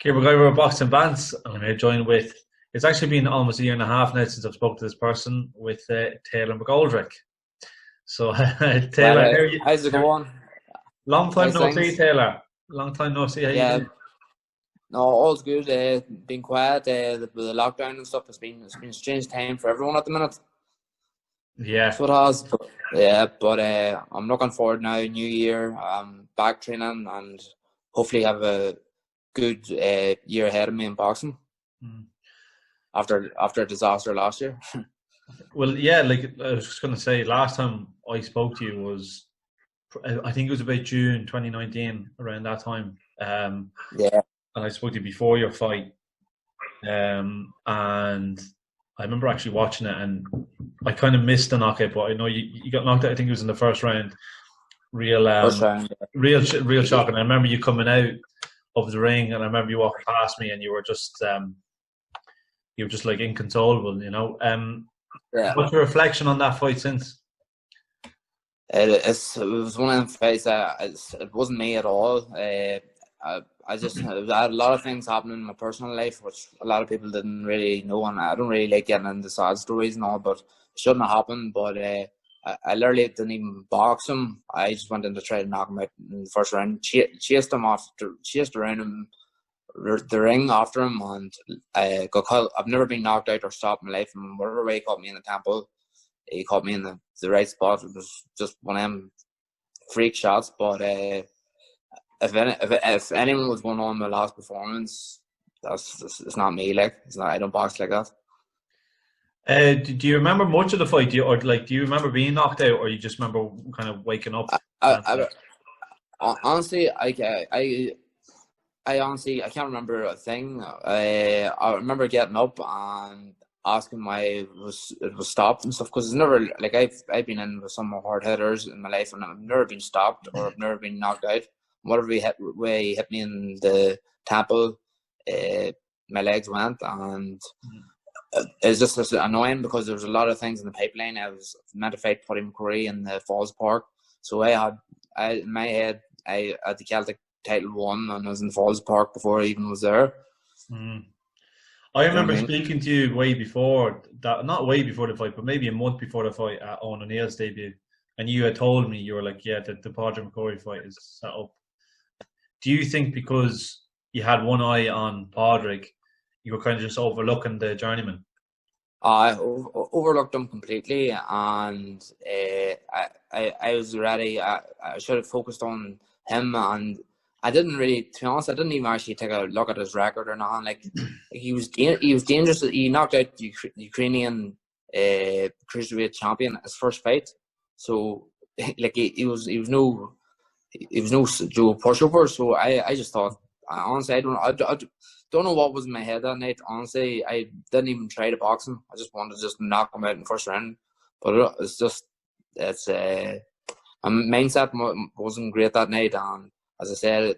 Kevin Cronin, boxing Bants, and I'm here joined with. It's actually been almost a year and a half now since I've spoken to this person with Taylor Mc Goldrick. So, Well, Taylor, how are you? how's it going? Long time How's no see, things? Taylor. Long time no see. How you Yeah, doing? no, all's good. Been quiet with the lockdown and stuff. It's been a strange time for everyone at the minute. Yeah, So it has. Yeah, but I'm looking forward now. New year. Back training and hopefully have a good year ahead of me in boxing Mm. after a disaster last year. Well, yeah. Like I was just going to say, last time I spoke to you was, I think it was about June 2019, around that time. Yeah, And I spoke to you before your fight. And I remember actually watching it, and I kind of missed the knockout, but I know you got knocked out. I think it was in the first round. Real, first round. real Yeah, shock. And I remember you coming out of the ring, and I remember you walking past me, and you were just like inconsolable. yeah. What's your reflection on that fight since? It was one of them fights that it wasn't me at all. I had a lot of things happening in my personal life, which a lot of people didn't really know, and I don't really like getting into sad stories and all, but it shouldn't have happened. But I literally didn't even box him. I just went in to try to knock him out in the first round. Chased him off, chased around him, the ring after him, and I got caught. I've never been knocked out or stopped in my life, and whatever way he caught me in the temple, he caught me in the right spot. It was just one of them freak shots. But if anyone was going on my last performance, it's not me. Like it's not. I don't box like that. Do you remember much of the fight? Do you remember being knocked out, or you just remember kind of waking up? I, I, Honestly, I honestly I can't remember a thing. I remember getting up and asking why it was stopped and stuff, because it's never like I've been in with some hard hitters in my life and I've never been stopped or I've never been knocked out. Whatever way he hit me in the temple, my legs went, and it's just annoying because there was a lot of things in the pipeline. I was meant to fight Paddy McCurry in the Falls Park, so I in my head I had the Celtic title won and I was in Falls Park before I even was there. Mm. I You know remember what I mean? speaking to you way before that, not way before the fight, but maybe a month before the fight at Owen O'Neill's debut. And you had told me, you were like, yeah, the Padre McCoy fight is set up. Do you think because you had one eye on Padraig, you were kind of just overlooking the journeyman? I overlooked him completely, and I was ready. I should have focused on him, and I didn't really. To be honest, I didn't even actually take a look at his record or nothing. Like he was dangerous. He knocked out the Ukrainian cruiserweight champion his first fight. So like he was no Joe pushover. So I just thought, honestly, I don't know what was in my head that night. Honestly, I didn't even try to box him. I just wanted to just knock him out in the first round. But it's my mindset wasn't great that night, and as I said,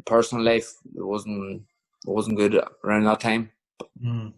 personal life wasn't good around that time. Mm.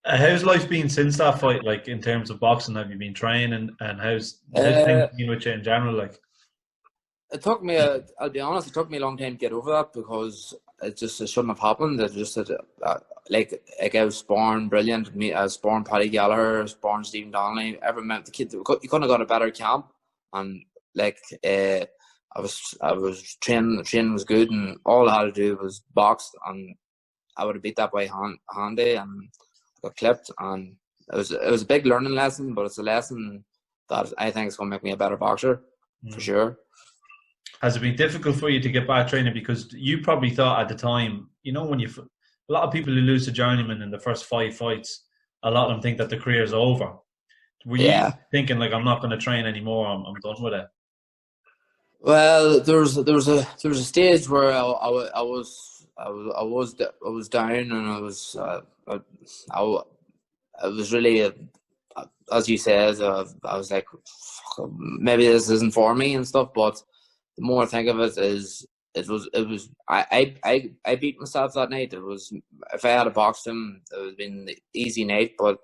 How's life been since that fight? Like in terms of boxing, have you been training, and how's things Uh, been with you in general? Like, It took me I'll be honest, it took me a long time to get over that because it shouldn't have happened. It just like I was sparring brilliant. I was sparring Paddy Gallagher, I was sparring Stephen Donnelly. Every minute the kid, you couldn't have got a better camp, and like I was training. The training was good, and all I had to do was box, and I would have beat that by handy, and got clipped. And it was a big learning lesson, but it's a lesson that I think is going to make me a better boxer for mm. sure. Has it been difficult for you to get back training? Because you probably thought at the time, a lot of people who lose to journeyman in the first five fights, a lot of them think that the career is over. Were you Yeah. thinking like, I'm not going to train anymore, I'm done with it? Well, there was a stage where I was down, and I was really as you said, I was like, "Fuck, maybe this isn't for me and stuff." But the more I think of it, is it was I beat myself that night. It was, if I had boxed him, it would have been the easy night. But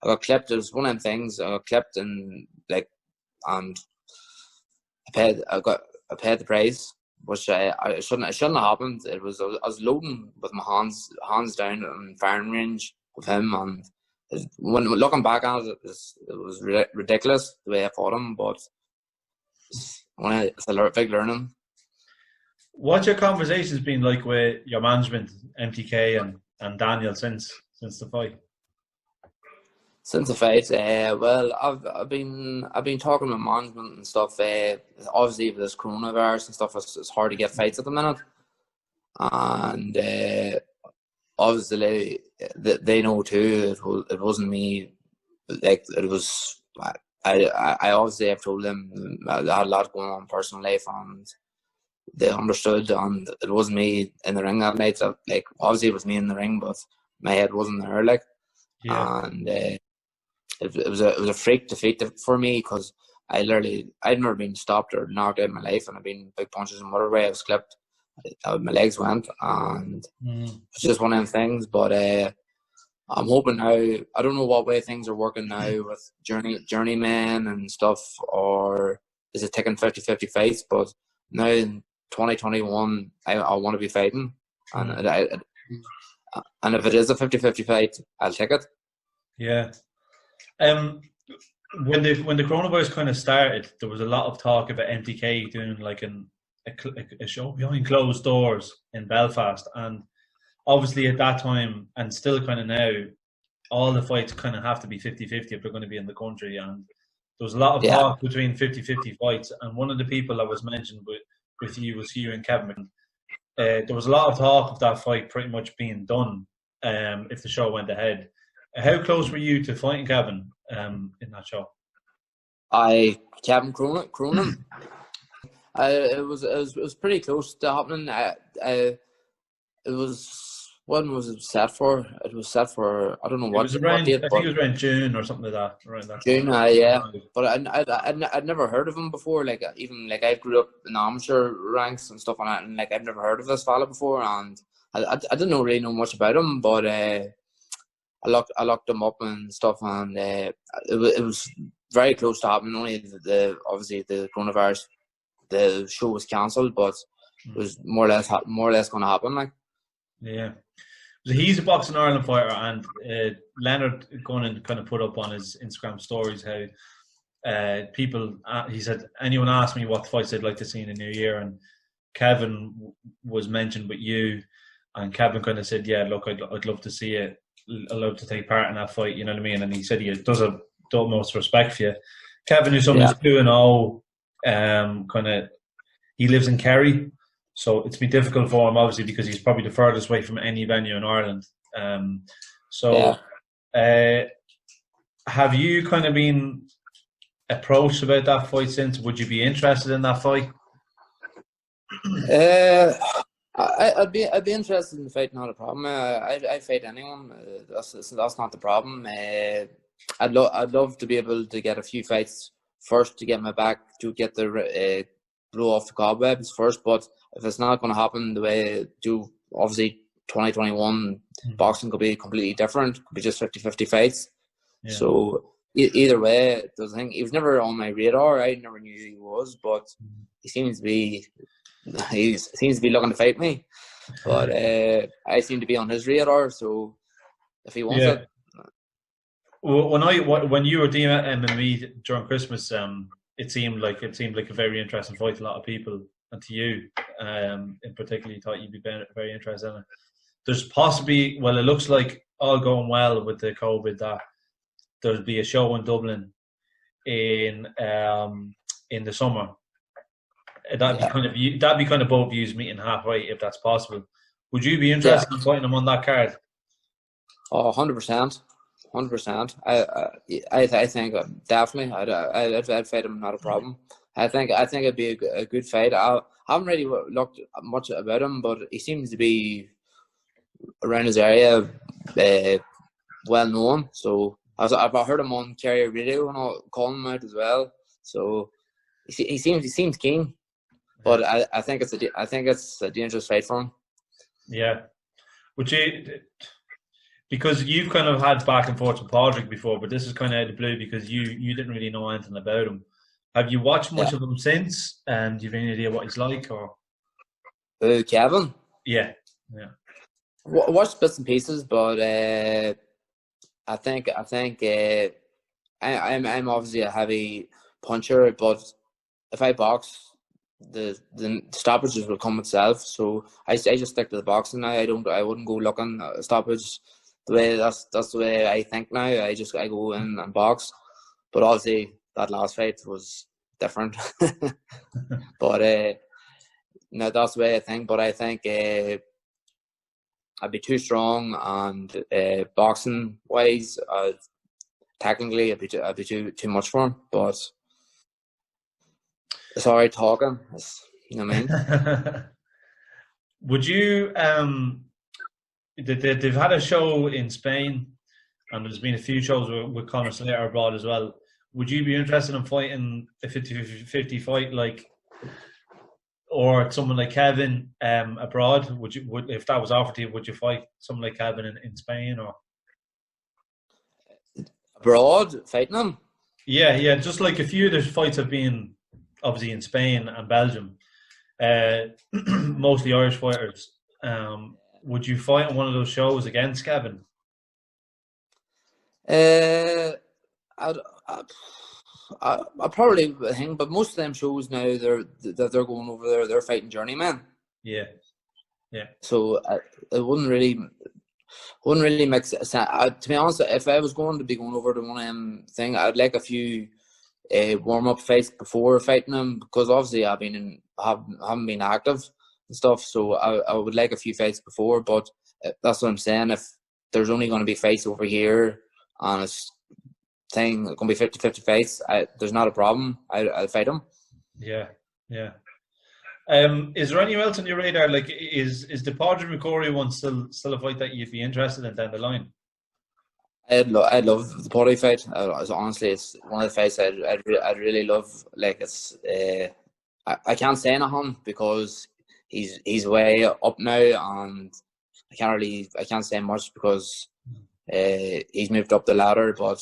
I got clipped. It was one of them things. I got clipped, and like, and I paid the price. which I shouldn't have happened. I was loading with my hands down in firing range with him, and when looking back at it, it was ridiculous the way I fought him. But it's a big learning. What's your conversations been like with your management, MTK and Daniel since the fight? Since the fight, well, I've been talking with management and stuff. Obviously, with this coronavirus and stuff, it's hard to get fights at the minute, and obviously they know too. It wasn't me. Like, it was. I obviously have told them I had a lot going on in personal life, and they understood. And it wasn't me in the ring that night. So, like, obviously it was me in the ring, but my head wasn't there. Like, and it was a freak defeat for me, because I'd never been stopped or knocked out in my life, and I've been big punches and whatever way I was clipped, my legs went, and it's just one of them things. But I'm hoping now. I don't know what way things are working now with journeyman and stuff, or is it taking 50-50 fights? But now in 2021, I want to be fighting, and if it is a 50-50 fight, I'll take it. Yeah. When the coronavirus kind of started, there was a lot of talk about MTK doing like a show behind closed doors in Belfast, and obviously at that time, and still kind of now, all the fights kind of have to be 50-50 if they're going to be in the country. And there was a lot of talk between 50-50 fights, and one of the people that was mentioned with you was you and Kevin. There was a lot of talk of that fight pretty much being done if the show went ahead. How close were you to fighting Kevin in that show? Kevin Cronin. It was pretty close to happening. It was, when was it set for? It was set for, I don't know what date. I think it was around June or something like that. Around that June, yeah. But I'd never heard of him before. Like, even like, I grew up in amateur ranks and stuff, and like, I've never heard of this fella before, and I didn't really know much about him, but I looked him up and stuff, and it was very close to happening. Only obviously the coronavirus, the show was cancelled, but it was more or less going to happen. Like, yeah, so he's a Boxing Ireland fighter, and Leonard Gunnan kind of put up on his Instagram stories how people. He said, anyone asked me what fights they'd like to see in the new year, and Kevin was mentioned with you, and Kevin kind of said, yeah, look, I'd love to see it. Allowed to take part in that fight, you know what I mean? And he said he does have the utmost respect for you. Kevin is someone who's 2-0, kind of, he lives in Kerry, so it's been difficult for him, obviously, because he's probably the furthest away from any venue in Ireland. Have you kind of been approached about that fight since? Would you be interested in that fight? I'd be interested in the fight, not a problem. I'd fight anyone. That's not the problem. I'd love to be able to get a few fights first to get my back, to get the blow off the cobwebs first. But if it's not going to happen the way I do, obviously 2021 boxing could be completely different. Could be just 50-50 fights. Yeah. So either way, he was never on my radar. I never knew who he was, but he seems to be. He seems to be looking to fight me, but I seem to be on his radar. So if he wants it, when you were doing MMA during Christmas, it seemed like a very interesting fight to a lot of people, and to you, in particular, you thought you'd be very interested in it. There's possibly, well, it looks like all going well with the COVID, that there'll be a show in Dublin in the summer. That'd be kind of both views meeting halfway, if that's possible. Would you be interested in fighting him on that card? Oh, 100%. I think definitely I'd fight him, not a problem. I think it'd be a good fight. I haven't really looked much about him, but he seems to be around his area, well known. So I've heard him on Carrier Radio and I'll call him out as well. So he seems keen. But I think it's a dangerous fight for him. Yeah. Would you, because you've kind of had back and forth with Padraig before, but this is kind of out of the blue because you didn't really know anything about him. Have you watched much of him since? And do you have any idea what he's like? Or Kevin. Yeah. Watched bits and pieces, but I think I'm obviously a heavy puncher, but if I box, the stoppages will come itself. So I just stick to the boxing now. I wouldn't go looking at a stoppage. That's the way I think now. I go in and box. But obviously that last fight was different. But no, that's the way I think. But I think I'd be too strong, and boxing wise, technically I'd be too much for him. But it's alright talking. You know what I mean? Would you they've had a show in Spain, and there's been a few shows with Conor Slater abroad as well. Would you be interested in fighting a 50-50 fight, like, or someone like Kevin abroad? Would if that was offered to you, would you fight someone like Kevin in Spain, or abroad fighting him? Yeah. Just like a few of the fights have been obviously in Spain and Belgium, mostly Irish fighters. Would you fight on one of those shows against Kevin? I probably think, but most of them shows now they're going over there. They're fighting journeymen. Yeah. So it wouldn't really make sense. To be honest, if I was going to be going over to one of them thing, I'd like a few warm up fights before fighting them, because obviously I haven't been active and stuff. So I would like a few fights before. But that's what I'm saying. If there's only going to be fights over here and it's going to be 50-50 fights, there's not a problem. I'll fight them. Yeah. Is there anyone else on your radar? Like, is the Padraig McCrory one still a fight that you'd be interested in down the line? I'd love the Paddy fight. Honestly, it's one of the fights I'd really love. Like, it's I can't say anything because he's way up now, and I can't say much because he's moved up the ladder. But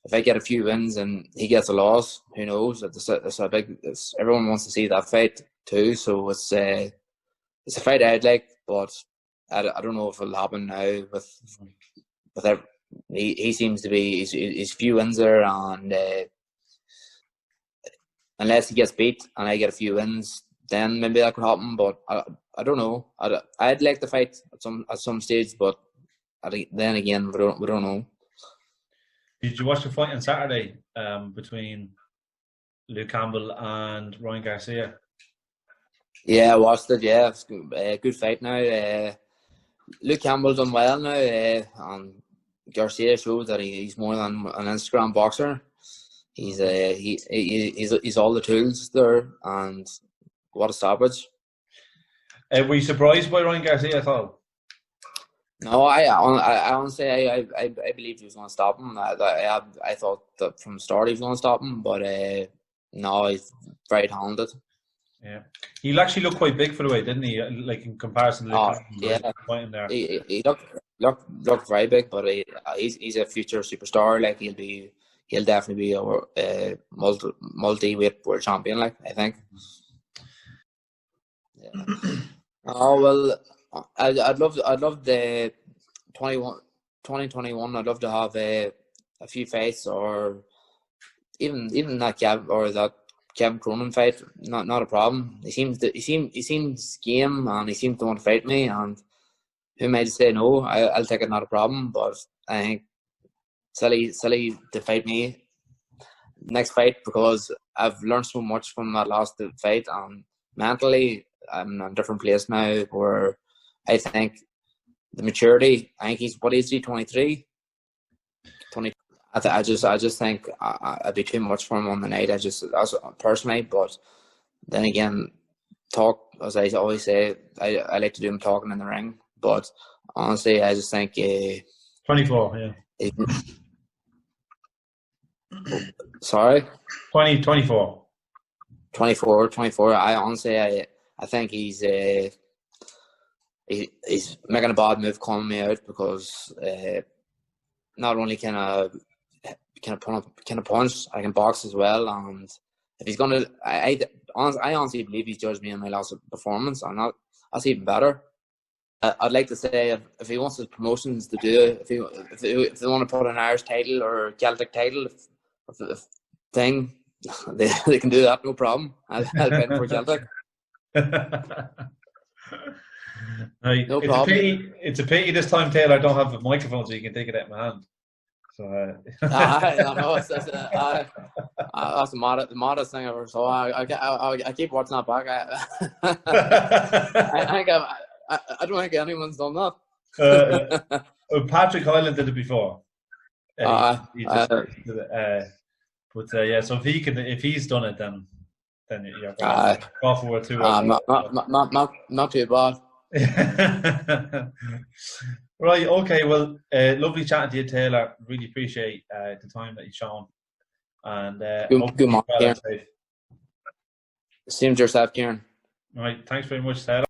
if I get a few wins and he gets a loss, who knows? It's a big. Everyone wants to see that fight too. So it's a fight I'd like, but I don't know if it'll happen now with he seems to be his few wins there, and unless he gets beat and I get a few wins, then maybe that could happen. But I don't know. I'd like to fight at some stage, but then again, we don't know. Did you watch the fight on Saturday between Luke Campbell and Ryan Garcia? Yeah, I watched it. Yeah, it's a good fight now. Luke Campbell done well now, and Garcia showed that he's more than an Instagram boxer. He's all the tools there, and what a stoppage. Were you surprised by Ryan Garcia at all? No, I honestly I believed he was going to stop him. I thought that from the start he was going to stop him, but no, he's very talented. Yeah, he actually looked quite big for the way, didn't he? Like in comparison to there. He looked very big, but he's a future superstar. Like he'll definitely be a multi-weight world champion. Like, I think. Yeah. Oh well, I'd love the 2021. I'd love to have a few fights, or even that Kevin Cronin fight. Not a problem. He seems game, and he seems to want to fight me. And who might say no? I'll take it. Not a problem. But I think silly to fight me next fight, because I've learned so much from that last fight, and mentally I'm in a different place now, where I think the maturity. I think he's, what is he, 23? 20. I just think I'd be too much for him on the night. That's personally, but then again, as I always say, I like to do him talking in the ring. But honestly, I just think 24. Yeah. Sorry. 24. 24. I honestly, I think he's making a bad move calling me out, because not only can I punch, I can box as well. And if he's gonna, I honestly believe he's judged me on my last performance. I'm that's even better. I'd like to say if he wants his promotions to do it, if they want to put an Irish title or Celtic title if thing, they can do that, no problem. I'll bet for Celtic. Right. No problem. It's a pity this time, Taylor, I don't have a microphone so you can take it out of my hand. So I know that's the maddest thing ever. So I keep watching that back. I don't think anyone's done that. Patrick Hyland did it before. But yeah, so if he's done it, then you're off forward too. Not too bad. Right, okay, well, lovely chatting to you, Taylor. Really appreciate the time that you've shown. And good morning, Kieran. Same to yourself, Kieran. Right, thanks very much, Taylor.